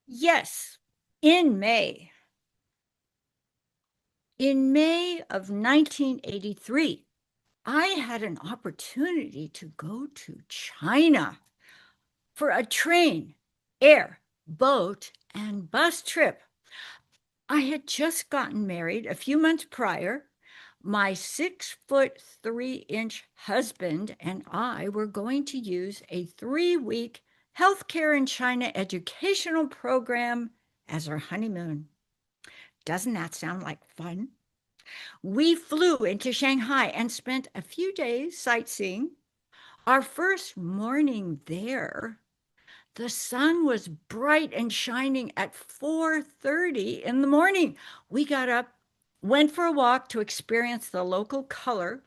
Yes, in May. In May of 1983, I had an opportunity to go to China for a train, air, boat, and bus trip. I had just gotten married a few months prior. My 6'3" husband and I were going to use a 3-week healthcare in China educational program as our honeymoon. Doesn't that sound like fun? We flew into Shanghai and spent a few days sightseeing. Our first morning there, the sun was bright and shining at 4:30 in the morning. We got up, went for a walk to experience the local color.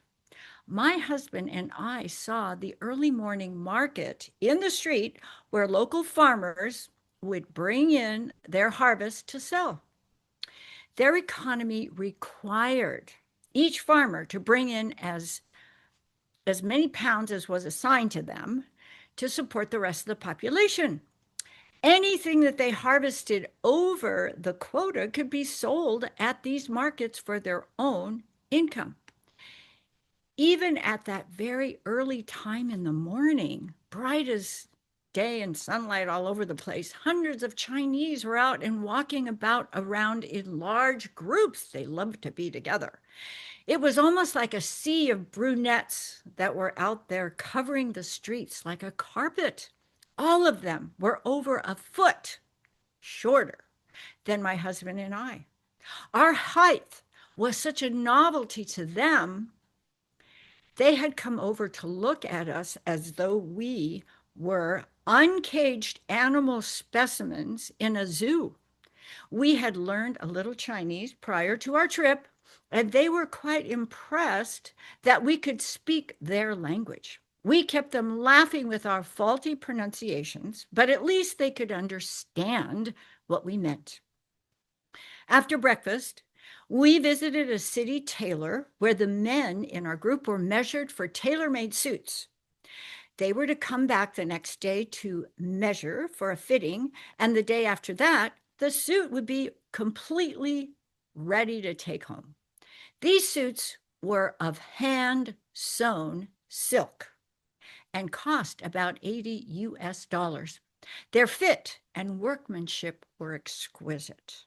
My husband and I saw the early morning market in the street where local farmers would bring in their harvest to sell. Their economy required each farmer to bring in as many pounds as was assigned to them to support the rest of the population. Anything that they harvested over the quota could be sold at these markets for their own income. Even at that very early time in the morning, bright as day and sunlight all over the place, hundreds of Chinese were out and walking about around in large groups. They loved to be together. It was almost like a sea of brunettes that were out there covering the streets like a carpet. All of them were over a foot shorter than my husband and I. Our height was such a novelty to them. They had come over to look at us as though we were uncaged animal specimens in a zoo. We had learned a little Chinese prior to our trip, and they were quite impressed that we could speak their language. We kept them laughing with our faulty pronunciations, but at least they could understand what we meant. After breakfast, we visited a city tailor where the men in our group were measured for tailor made suits. They were to come back the next day to measure for a fitting, and the day after that, the suit would be completely ready to take home. These suits were of hand sewn silk and cost about 80 US dollars. Their fit and workmanship were exquisite.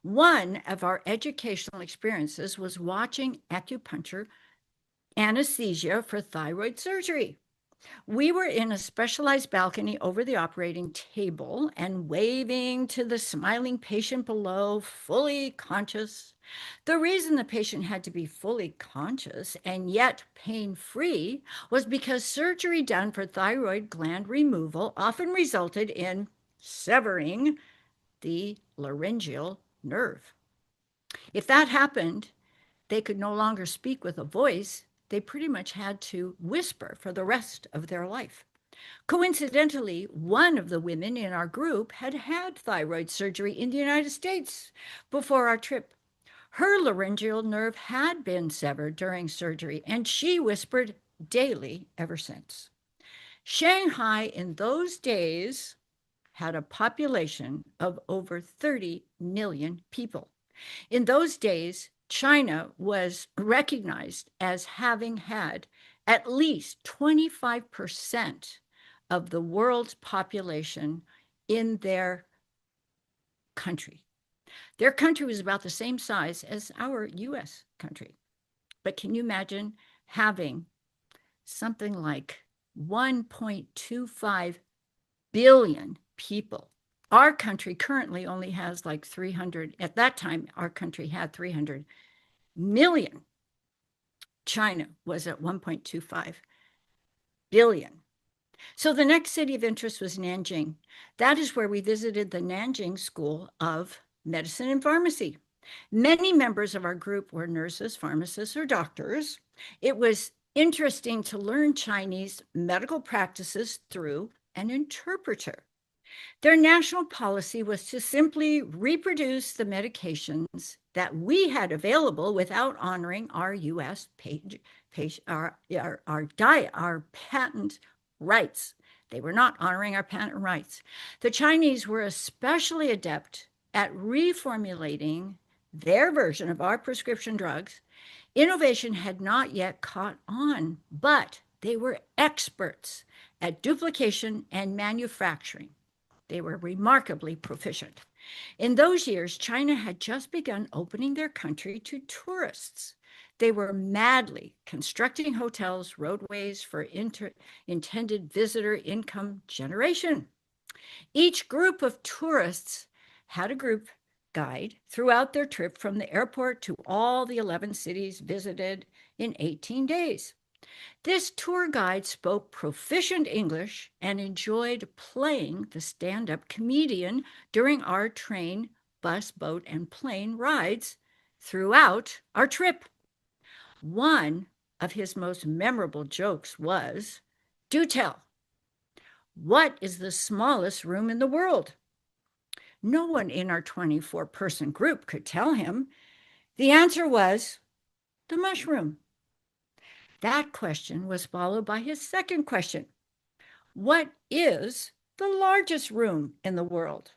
One of our educational experiences was watching acupuncture anesthesia for thyroid surgery. We were in a specialized balcony over the operating table and waving to the smiling patient below, fully conscious. The reason the patient had to be fully conscious and yet pain free was because surgery done for thyroid gland removal often resulted in severing the laryngeal nerve. If that happened, they could no longer speak with a voice. They pretty much had to whisper for the rest of their life. Coincidentally, one of the women in our group had had thyroid surgery in the United States before our trip. Her laryngeal nerve had been severed during surgery, and she whispered daily ever since. Shanghai in those days had a population of over 30 million people. In those days, China was recognized as having had at least 25% of the world's population in their country. Their country was about the same size as our US country. But can you imagine having something like 1.25 billion people? Our country currently only has like 300, at that time, our country had 300 million. China was at 1.25 billion. So the next city of interest was Nanjing. That is where we visited the Nanjing School of Medicine and Pharmacy. Many members of our group were nurses, pharmacists, or doctors. It was interesting to learn Chinese medical practices through an interpreter. Their national policy was to simply reproduce the medications that we had available without honoring our U.S. our patent rights. They were not honoring our patent rights. The Chinese were especially adept at reformulating their version of our prescription drugs. Innovation had not yet caught on, but they were experts at duplication and manufacturing. They were remarkably proficient. In those years, China had just begun opening their country to tourists. They were madly constructing hotels, roadways for intended visitor income generation. Each group of tourists had a group guide throughout their trip from the airport to all the 11 cities visited in 18 days. This tour guide spoke proficient English and enjoyed playing the stand up comedian during our train, bus, boat, and plane rides throughout our trip. One of his most memorable jokes was, "Do tell, what is the smallest room in the world?" No one in our 24-person group could tell him. The answer was, "The mushroom." That question was followed by his second question: "What is the largest room in the world?"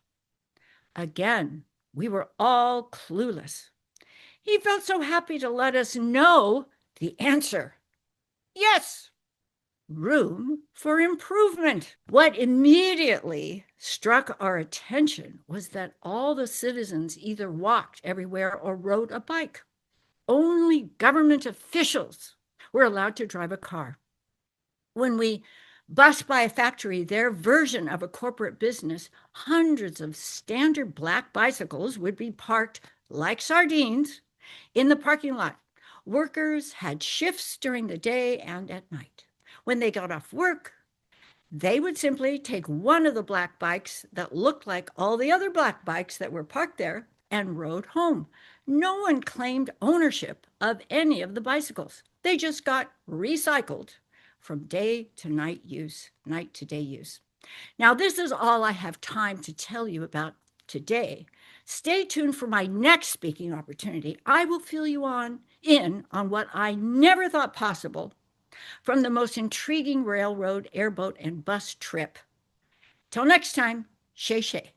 Again, we were all clueless. He felt so happy to let us know the answer. Yes, room for improvement. What immediately struck our attention was that all the citizens either walked everywhere or rode a bike. Only government officials were allowed to drive a car. When we bust by a factory, their version of a corporate business, hundreds of standard black bicycles would be parked like sardines in the parking lot. Workers had shifts during the day and at night. When they got off work, they would simply take one of the black bikes that looked like all the other black bikes that were parked there and rode home. No one claimed ownership of any of the bicycles. They just got recycled from day to night use, night to day use. Now, this is all I have time to tell you about today. Stay tuned for my next speaking opportunity. I will fill you in on what I never thought possible from the most intriguing railroad, airboat, and bus trip. Till next time, Shay Shay.